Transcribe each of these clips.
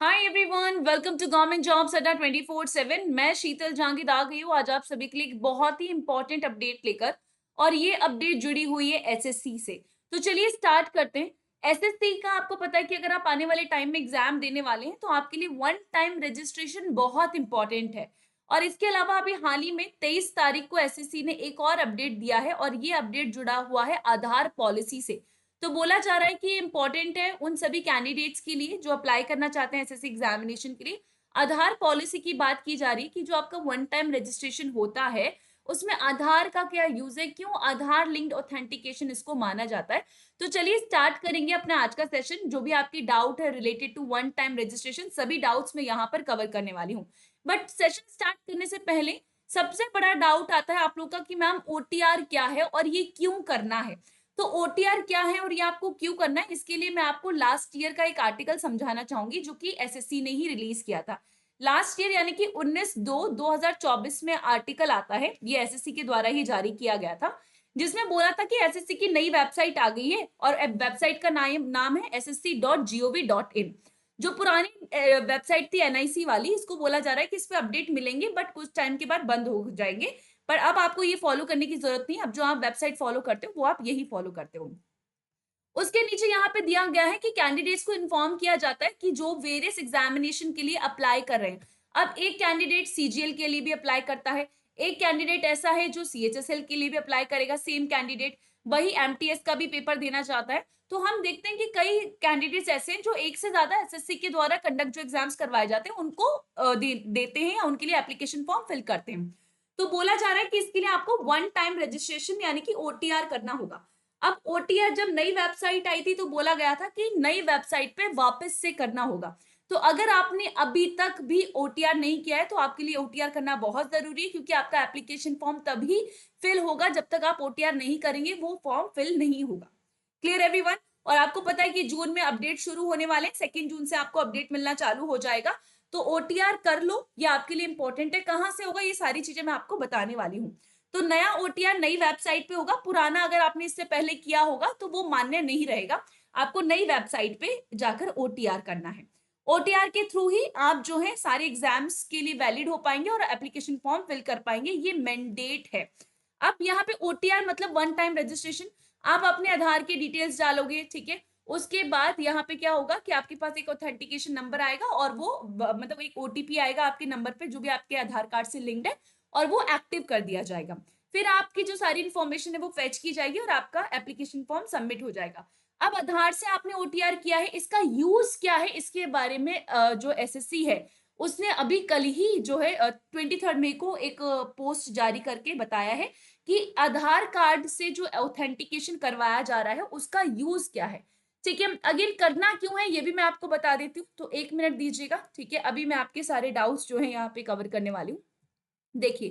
Hi everyone, welcome to government jobs अड्डा 24/7। मैं शीतल जांगिद आ गई हूँ आज आप सभी के लिए एक बहुत ही इंपॉर्टेंट अपडेट लेकर। और ये अपडेट जुड़ी हुई है एसएससी से। तो चलिए स्टार्ट करते हैं। एसएससी का आपको पता है कि अगर आप आने वाले टाइम में एग्जाम देने वाले हैं तो आपके लिए वन टाइम रजिस्ट्रेशन बहुत इंपॉर्टेंट है। और इसके अलावा अभी हाल ही में 23 तारीख को एसएससी ने एक और अपडेट दिया है और ये अपडेट जुड़ा हुआ है आधार पॉलिसी से। तो बोला जा रहा है कि इम्पोर्टेंट है उन सभी कैंडिडेट्स के लिए जो अप्लाई करना चाहते हैं एसएससी एग्जामिनेशन के लिए। आधार पॉलिसी की बात की जा रही है कि जो आपका वन टाइम रजिस्ट्रेशन होता है उसमें आधार का क्या यूज है, क्यों आधार लिंक्ड ऑथेंटिकेशन इसको माना जाता है। तो चलिए स्टार्ट करेंगे अपना आज का सेशन। जो भी आपकी डाउट है related to one time registration, सभी डाउट्स मैं यहाँ पर कवर करने वाली हूँ। बट सेशन स्टार्ट करने से पहले सबसे बड़ा डाउट आता है आप लोग का कि मैम ओटीआर क्या है और ये क्यों करना है। तो ओटीआर क्या है और ये आपको क्यों करना है, इसके लिए मैं आपको लास्ट ईयर का एक आर्टिकल समझाना चाहूंगी जो कि एसएससी ने ही रिलीज किया था। लास्ट ईयर यानी कि 19/2/2024 में आर्टिकल आता है, ये एसएससी के द्वारा ही जारी किया गया था, जिसमें बोला था कि एसएससी की नई वेबसाइट आ गई है और वेबसाइट का नाम है ssc.gov.in। जो पुरानी वेबसाइट थी एनआईसी वाली, इसको बोला जा रहा है कि इस पे अपडेट मिलेंगे बट कुछ टाइम के बाद बंद हो जाएंगे। पर अब आपको ये फॉलो करने की जरूरत नहीं है, अब जो आप वेबसाइट फॉलो करते हो वो आप यही फॉलो करते हो। उसके नीचे यहाँ पे दिया गया है कि कैंडिडेट्स को इन्फॉर्म किया जाता है कि जो वेरियस एग्जामिनेशन के लिए अप्लाई कर रहे हैं। अब एक कैंडिडेट सीजीएल के लिए भी अप्लाई करता है, एक कैंडिडेट ऐसा है जो सीएचएसएल के लिए भी अप्लाई करेगा, सेम कैंडिडेट वही एमटीएस का भी पेपर देना चाहता है। तो हम देखते हैं कि कई कैंडिडेट्स ऐसे हैं जो एक से ज्यादा एसएससी के द्वारा कंडक्ट जो एग्जाम्स करवाए जाते हैं उनको देते हैं या उनके लिए एप्लीकेशन फॉर्म फिल करते हैं। तो बोला जा रहा है कि इसके लिए आपको वन टाइम रजिस्ट्रेशन यानी कि ओटीआर करना होगा। अब ओटीआर जब नई वेबसाइट आई थी तो बोला गया था कि नई वेबसाइट पे वापस से करना होगा। तो अगर आपने अभी तक भी ओटीआर नहीं किया है तो आपके लिए ओटीआर करना बहुत जरूरी है, क्योंकि आपका एप्लीकेशन फॉर्म तभी फिल होगा जब तक आप ओटीआर नहीं करेंगे वो फॉर्म फिल नहीं होगा। Clear everyone. और आपको पता है कि जून में अपडेट शुरू होने वाले हैं, 2 जून से आपको अपडेट मिलना चालू हो जाएगा। तो ओटीआर कर लो, ये आपके लिए इंपॉर्टेंट है। कहां से होगा ये सारी चीजें मैं आपको बताने वाली हूँ। तो नया ओटीआर नई वेबसाइट पे होगा, पुराना अगर आपने इससे पहले किया होगा तो वो मान्य नहीं रहेगा। आपको नई वेबसाइट पे जाकर ओटीआर करना है। ओटीआर के थ्रू ही आप जो है सारे एग्जाम्स के लिए वैलिड हो पाएंगे और एप्लीकेशन फॉर्म फिल कर पाएंगे, ये मैंडेट है। अब यहाँ पे ओटीआर मतलब वन टाइम रजिस्ट्रेशन। आप अपने आधार के डिटेल्स डालोगे, ठीक है। उसके बाद यहाँ पे क्या होगा कि आपके पास एक ऑथेंटिकेशन नंबर आएगा और वो मतलब एक ओटीपी आएगा आपके नंबर पे जो भी आपके आधार कार्ड से लिंक्ड है, और वो एक्टिव कर दिया जाएगा। फिर आपकी जो सारी इंफॉर्मेशन है वो फेच की जाएगी और आपका एप्लीकेशन फॉर्म सबमिट हो जाएगा। अब आधार से आपने ओटीआर किया है, इसका यूज क्या है इसके बारे में जो एसएससी है उसने अभी कल ही जो है 23 मई को एक पोस्ट जारी करके बताया है कि आधार कार्ड से जो ऑथेंटिकेशन करवाया जा रहा है उसका यूज क्या है। ठीक है, अगेन करना क्यों है ये भी मैं आपको बता देती हूँ, तो 1 मिनट दीजिएगा। ठीक है, अभी मैं आपके सारे डाउट्स जो है यहाँ पे कवर करने वाली हूँ। देखिए,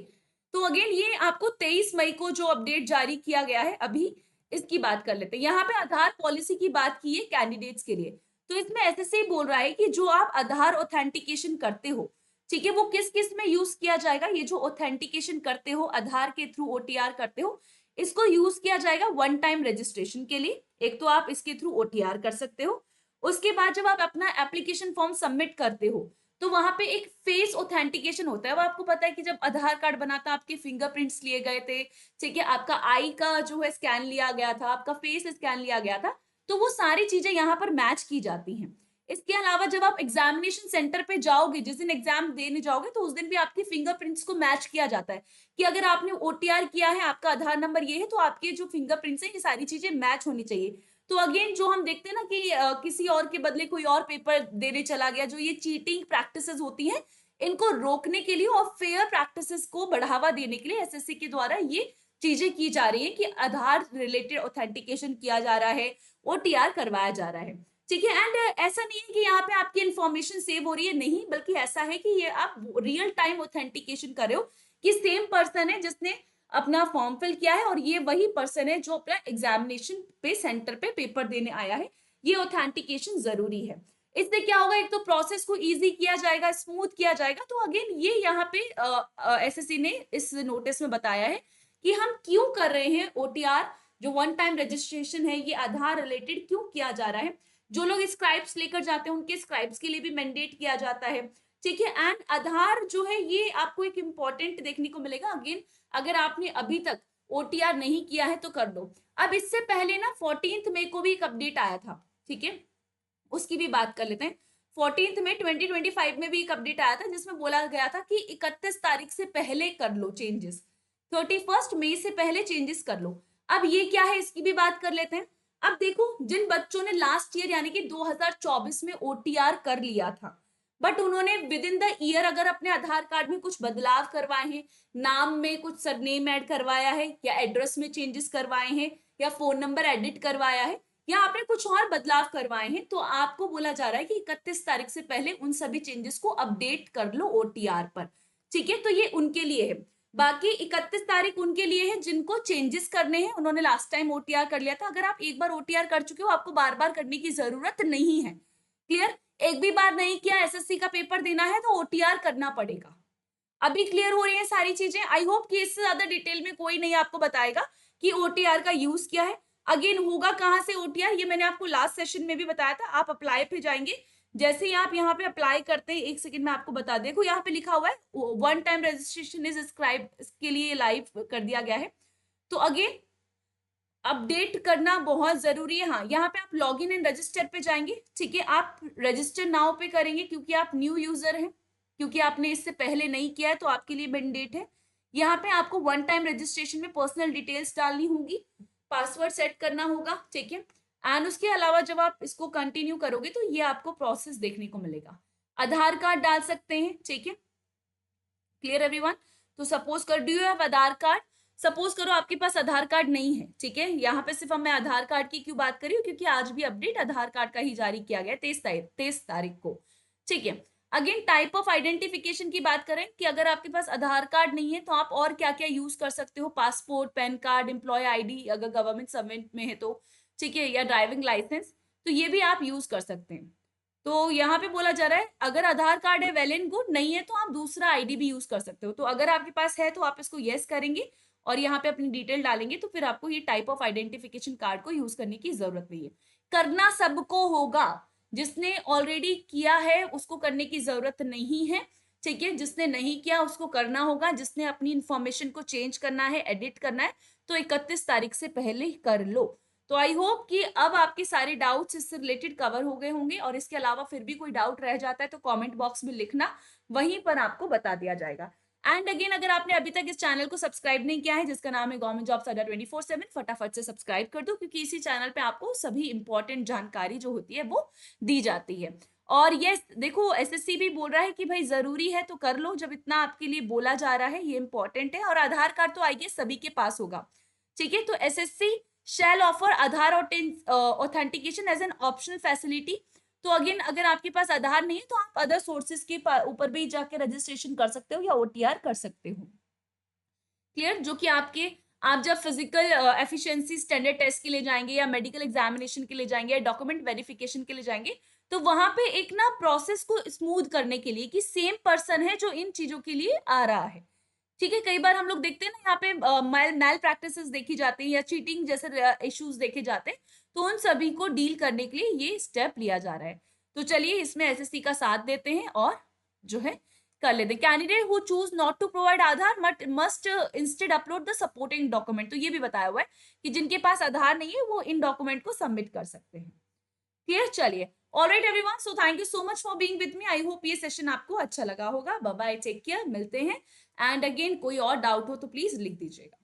तो अगेन ये आपको 23 मई को जो अपडेट जारी किया गया है अभी, इसकी बात कर लेते हैं। यहाँ पे आधार पॉलिसी की बात की है कैंडिडेट्स के लिए। तो इसमें एसएससी बोल रहा है कि जो आप आधार ऑथेंटिकेशन करते हो, ठीक है, वो किस किस में यूज किया जाएगा। ये जो ऑथेंटिकेशन करते हो आधार के थ्रू ओटीआर करते हो, इसको यूज किया जाएगा वन टाइम रजिस्ट्रेशन के लिए। एक तो आप इसके थ्रू ओटीआर कर सकते हो। उसके बाद जब आप अपना एप्लीकेशन फॉर्म सबमिट करते हो तो वहां पे एक फेस ऑथेंटिकेशन होता है। वो आपको पता है कि जब आधार कार्ड बना था आपके फिंगरप्रिंट्स लिए गए थे, ठीक है, आपका आई का जो है स्कैन लिया गया था, आपका फेस स्कैन लिया गया था। तो वो सारी चीजें यहाँ पर मैच की जाती हैं। इसके अलावा जब आप एग्जामिनेशन सेंटर पे जाओगे, जिस दिन एग्जाम देने जाओगे, तो उस दिन भी आपके फिंगरप्रिंट्स को मैच किया जाता है कि अगर आपने ओटीआर किया है, आपका आधार नंबर ये है, तो आपके जो फिंगरप्रिंट्स है ये सारी चीजें मैच होनी चाहिए। तो अगेन जो हम देखते हैं ना कि किसी और के बदले कोई और पेपर देने चला गया, जो ये चीटिंग प्रैक्टिसेस होती हैं, इनको रोकने के लिए और फेयर प्रैक्टिसेस को बढ़ावा देने के लिए एसएससी के द्वारा ये चीजें की जा रही है कि आधार रिलेटेड ऑथेंटिकेशन किया जा रहा है, ओटीआर करवाया जा रहा है। ठीक है, एंड ऐसा नहीं है कि यहाँ पे आपकी इंफॉर्मेशन सेव हो रही है, नहीं, बल्कि ऐसा है कि ये आप रियल टाइम ऑथेंटिकेशन कर रहे हो कि सेम पर्सन है जिसने अपना फॉर्म फिल किया है और ये वही पर्सन है जो अपना एग्जामिनेशन पे सेंटर पे पेपर देने आया है। ये ऑथेंटिकेशन जरूरी है। इससे क्या होगा, एक तो प्रोसेस को इजी किया जाएगा, स्मूथ किया जाएगा। तो अगेन ये यहाँ पे एसएससी ने इस नोटिस में बताया है कि हम क्यों कर रहे हैं ओटीआर, जो वन टाइम रजिस्ट्रेशन है ये आधार रिलेटेड क्यों किया जा रहा है। जो लोग स्क्राइब्स लेकर जाते हैं उनके स्क्राइब्स के लिए भी मैंडेट किया जाता है, ठीक है। एंड आधार जो है ये आपको एक इंपॉर्टेंट देखने को मिलेगा। अगेन अगर आपने अभी तक ओटीआर नहीं किया है तो कर लो। अब इससे पहले ना 14 मई को भी एक अपडेट आया था, ठीक है, उसकी भी बात कर लेते हैं। 14 मई 2025 में भी एक अपडेट आया था जिसमें बोला गया था कि 31 तारीख से पहले कर लो चेंजेस, 31 मई से पहले चेंजेस कर लो। अब ये क्या है इसकी भी बात कर लेते हैं। अब देखो, जिन बच्चों ने लास्ट ईयर यानी कि 2024 में ओटीआर कर लिया था, बट उन्होंने विद इन द ईयर अगर अपने आधार कार्ड में कुछ बदलाव करवाए हैं, नाम में कुछ सरनेम ऐड करवाया है, या एड्रेस में चेंजेस करवाए हैं, या फोन नंबर एडिट करवाया है, या आपने कुछ और बदलाव करवाए हैं, तो आपको बोला जा रहा है कि 31 तारीख से पहले उन सभी चेंजेस को अपडेट कर लो ओटीआर पर, ठीक है। तो ये उनके लिए है। बाकी 31 तारीख उनके लिए है जिनको चेंजेस करने हैं, उन्होंने लास्ट टाइम ओटीआर कर लिया था। अगर आप एक बार ओटीआर कर चुके हो आपको बार बार करने की जरूरत नहीं है, क्लियर। एक भी बार नहीं किया, एसएससी का पेपर देना है तो ओटीआर करना पड़ेगा। अभी क्लियर हो रही है सारी चीजें। आई होप कि इससे ज्यादा डिटेल में कोई नहीं आपको बताएगा कि ओटीआर का यूज क्या है। अगेन होगा कहां से ओटीआर, ये मैंने आपको लास्ट सेशन में भी बताया था। आप अप्लाई पे जाएंगे, जैसे ही आप यहाँ पे अप्लाई करते हैं, एक सेकंड में आपको बता देखो यहाँ पे लिखा हुआ है one time registration is scribe, इसके लिए लाइव कर दिया गया है। तो अगेन अपडेट करना बहुत जरूरी है। हाँ, यहाँ पे आप लॉग इन एंड रजिस्टर पे जाएंगे, ठीक है। आप रजिस्टर नाउ पे करेंगे क्योंकि आप न्यू यूजर हैं, क्योंकि आपने इससे पहले नहीं किया है तो आपके लिए मैंडेट है। यहाँ पे आपको वन टाइम रजिस्ट्रेशन में पर्सनल डिटेल्स डालनी होगी, पासवर्ड सेट करना होगा, ठीक है। एंड उसके अलावा जब आप इसको कंटिन्यू करोगे तो ये आपको प्रोसेस देखने को मिलेगा। आधार कार्ड डाल सकते हैं, ठीक है, क्लियर एवरीवन। तो सपोज कर, do you have Aadhaar card, suppose करो आपके पास आधार कार्ड नहीं है, ठीक है। यहाँ पे सिर्फ मैं आधार कार्ड की क्यों बात कर रही हूँ, क्योंकि आज भी अपडेट आधार कार्ड का ही जारी किया गया 23 तारीख को, ठीक है। अगेन टाइप ऑफ आइडेंटिफिकेशन की बात करें कि अगर आपके पास आधार कार्ड नहीं है तो आप और क्या क्या यूज कर सकते हो, passport, PAN card, employ ID अगर गवर्नमेंट सर्वेंट में है तो, ठीक है, या ड्राइविंग लाइसेंस, तो ये भी आप यूज कर सकते हैं। तो यहाँ पे बोला जा रहा है अगर आधार कार्ड है वेल एंड गुड, नहीं है तो आप दूसरा आईडी भी यूज कर सकते हो। तो अगर आपके पास है तो आप इसको यस करेंगे और यहाँ पे अपनी डिटेल डालेंगे, तो फिर आपको ये टाइप ऑफ आइडेंटिफिकेशन कार्ड को यूज करने की जरूरत नहीं है। करना सबको होगा, जिसने ऑलरेडी किया है उसको करने की जरूरत नहीं है, ठीक है। जिसने नहीं किया उसको करना होगा, जिसने अपनी इंफॉर्मेशन को चेंज करना है, एडिट करना है, तो 31 तारीख से पहले कर लो। तो आई होप कि अब आपके सारे डाउट्स इससे रिलेटेड कवर हो गए होंगे, और इसके अलावा फिर भी कोई डाउट रह जाता है तो कमेंट बॉक्स में लिखना, वहीं पर आपको बता दिया जाएगा। एंड अगेन अगर आपने अभी तक इस चैनल को सब्सक्राइब नहीं किया है, जिसका नाम है गवर्नमेंट जॉब्स अड्डा 24/7, फटाफट से सब्सक्राइब कर दो, क्योंकि इसी चैनल पे आपको सभी इंपॉर्टेंट जानकारी जो होती है वो दी जाती है। और ये देखो, एसएससी भी बोल रहा है कि भाई जरूरी है तो कर लो, जब इतना आपके लिए बोला जा रहा है, ये इंपॉर्टेंट है। और आधार कार्ड तो आई गेस सभी के पास होगा, ठीक है। तो SSC shall offer Aadhaar authentication as an optional facility. तो अगेन अगर आपके पास आधार नहीं है तो आप अदर सोर्सेज के ऊपर भी जाके रजिस्ट्रेशन कर सकते हो या ओटीआर कर सकते हो, क्लियर। जो कि आपके, आप जब फिजिकल एफिशिएंसी स्टैंडर्ड टेस्ट के लिए जाएंगे या मेडिकल एग्जामिनेशन के लिए जाएंगे या डॉक्यूमेंट वेरिफिकेशन के लिए जाएंगे, तो वहां पे एक ना प्रोसेस को स्मूथ करने के लिए कि सेम पर्सन है जो इन चीजों के लिए आ रहा है, ठीक है। कई बार हम लोग देखते हैं ना यहाँ पे मैल प्रैक्टिसेस देखी जाती है या चीटिंग जैसे इश्यूज देखे जाते हैं, तो उन सभी को डील करने के लिए ये स्टेप लिया जा रहा है। तो चलिए इसमें एसएससी का साथ देते हैं और जो है कर लेते हैं। Candidate who choose not to provide Aadhaar must instead upload the supporting document. तो ये भी बताया हुआ है कि जिनके पास आधार नहीं है वो इन डॉक्यूमेंट को सबमिट कर सकते हैं, क्लियर। चलिए, alright everyone, so thank you so much for being with me. I hope ये सेशन आपको अच्छा लगा होगा। बाय बाय, टेक केयर, मिलते हैं। एंड अगेन कोई और डाउट हो तो प्लीज लिख दीजिएगा।